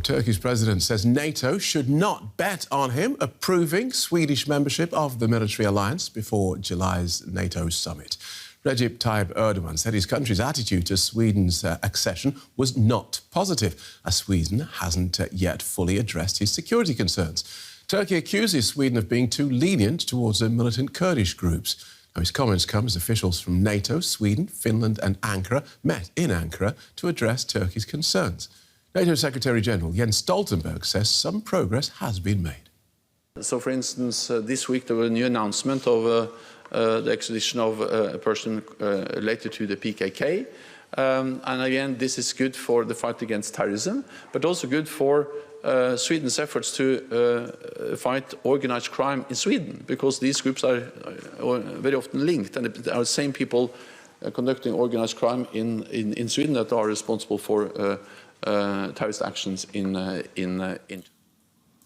Turkey's president says NATO should not bet on him approving Swedish membership of the military alliance before July's NATO summit. Recep Tayyip Erdogan said his country's attitude to Sweden's accession was not positive, as Sweden hasn't yet fully addressed his security concerns. Turkey accuses Sweden of being too lenient towards the militant Kurdish groups. Now, his comments come as officials from NATO, Sweden, Finland and Ankara met in Ankara to address Turkey's concerns. NATO Secretary-General Jens Stoltenberg says some progress has been made. So, for instance, this week there was a new announcement of the extradition of a person related to the PKK. And again, this is good for the fight against terrorism, but also good for Sweden's efforts to fight organized crime in Sweden, because these groups are very often linked, and it are the same people conducting organized crime in Sweden that are responsible for terrorist actions in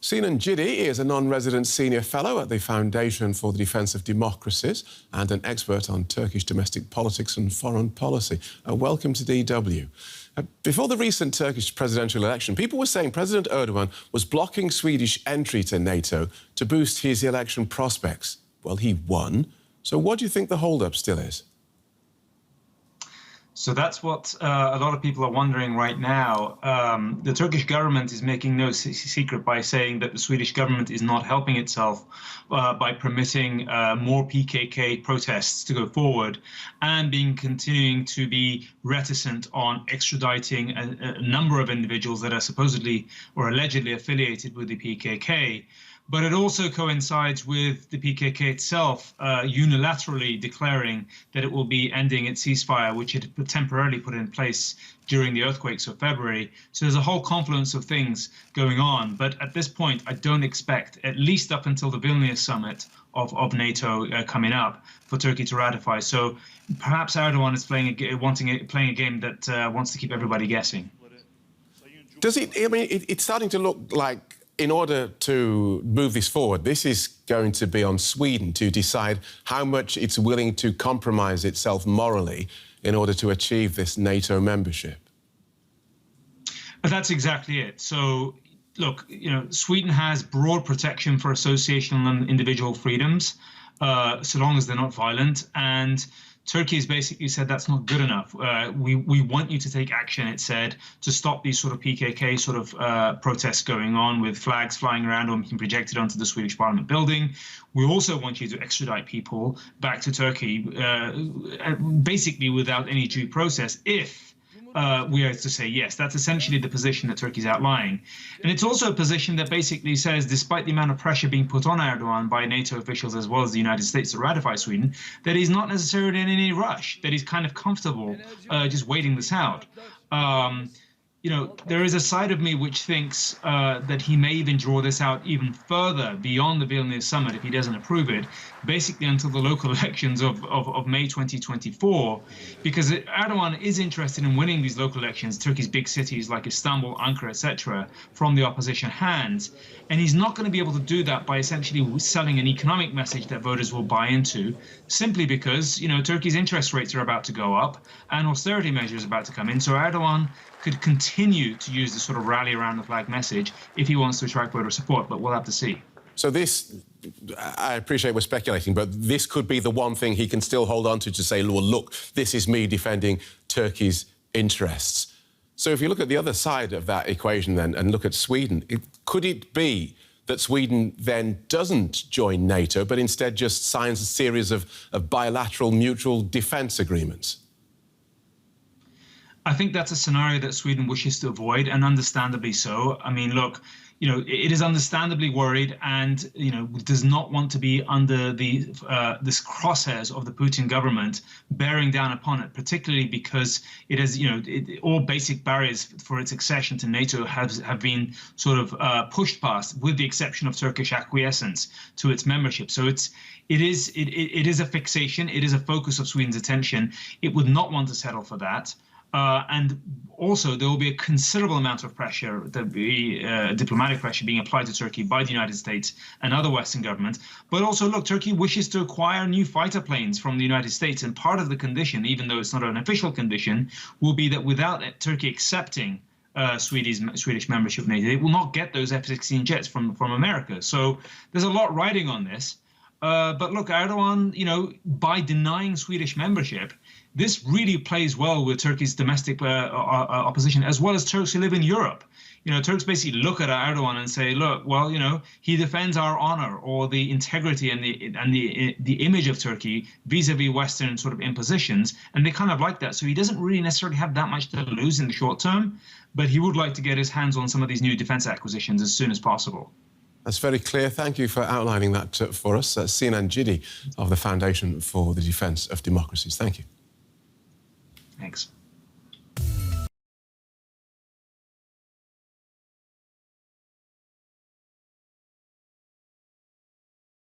Sinan Cidi is a non-resident senior fellow at the Foundation for the Defence of Democracies and an expert on Turkish domestic politics and foreign policy. Welcome to DW. Before the recent Turkish presidential election, people were saying President Erdogan was blocking Swedish entry to NATO to boost his election prospects. Well, he won. So what do you think the hold-up still is? So that's what a lot of people are wondering right now. The Turkish government is making no secret by saying that the Swedish government is not helping itself by permitting more PKK protests to go forward and continuing to be reticent on extraditing a number of individuals that are supposedly or allegedly affiliated with the PKK. But it also coincides with the PKK itself unilaterally declaring that it will be ending its ceasefire, which it temporarily put in place during the earthquakes of February. So there's a whole confluence of things going on. But at this point, I don't expect, at least up until the Vilnius summit of NATO coming up, for Turkey to ratify. So perhaps Erdogan is playing a game that wants to keep everybody guessing. Does it? I mean, it's starting to look like, in order to move this forward, this is going to be on Sweden to decide how much it's willing to compromise itself morally in order to achieve this NATO membership. That's exactly it. So, look, Sweden has broad protection for associational and individual freedoms, so long as they're not violent. And Turkey has basically said that's not good enough. We want you to take action, it said, to stop these sort of PKK sort of protests going on with flags flying around or being projected onto the Swedish Parliament building. We also want you to extradite people back to Turkey, basically without any due process, if we are to say yes. That's essentially the position that Turkey's outlining. And it's also a position that basically says, despite the amount of pressure being put on Erdogan by NATO officials as well as the United States to ratify Sweden, that he's not necessarily in any rush, that he's kind of comfortable just waiting this out. There is a side of me which thinks that he may even draw this out even further beyond the Vilnius summit if he doesn't approve it, basically until the local elections of May 2024, because Erdogan is interested in winning these local elections, Turkey's big cities like Istanbul, Ankara, etc., from the opposition hands. And he's not going to be able to do that by essentially selling an economic message that voters will buy into, simply because, Turkey's interest rates are about to go up and austerity measures are about to come in. So Erdogan could continue to use this sort of rally around the flag message if he wants to attract voter support, but we'll have to see. So this, I appreciate we're speculating, but this could be the one thing he can still hold on to say, well, look, this is me defending Turkey's interests. So if you look at the other side of that equation then and look at Sweden, could it be that Sweden then doesn't join NATO, but instead just signs a series of bilateral mutual defence agreements? I think that's a scenario that Sweden wishes to avoid, and understandably so. I mean, look, it is understandably worried and, does not want to be under this crosshairs of the Putin government bearing down upon it, particularly because it has, all basic barriers for its accession to NATO have been sort of pushed past, with the exception of Turkish acquiescence to its membership. So it is a fixation. It is a focus of Sweden's attention. It would not want to settle for that. And also, there will be a considerable amount of pressure, diplomatic pressure being applied to Turkey by the United States and other Western governments. But also, look, Turkey wishes to acquire new fighter planes from the United States. And part of the condition, even though it's not an official condition, will be that without Turkey accepting Swedish membership of NATO. They will not get those F-16 jets from America. So there's a lot riding on this. But look, Erdogan, by denying Swedish membership, this really plays well with Turkey's domestic opposition, as well as Turks who live in Europe. Turks basically look at Erdogan and say, look, well, he defends our honor or the integrity and the image of Turkey vis-a-vis Western sort of impositions, and they kind of like that. So he doesn't really necessarily have that much to lose in the short term, but he would like to get his hands on some of these new defense acquisitions as soon as possible. That's very clear. Thank you for outlining that for us. Sinan Jidi of the Foundation for the Defence of Democracies. Thank you. Thanks.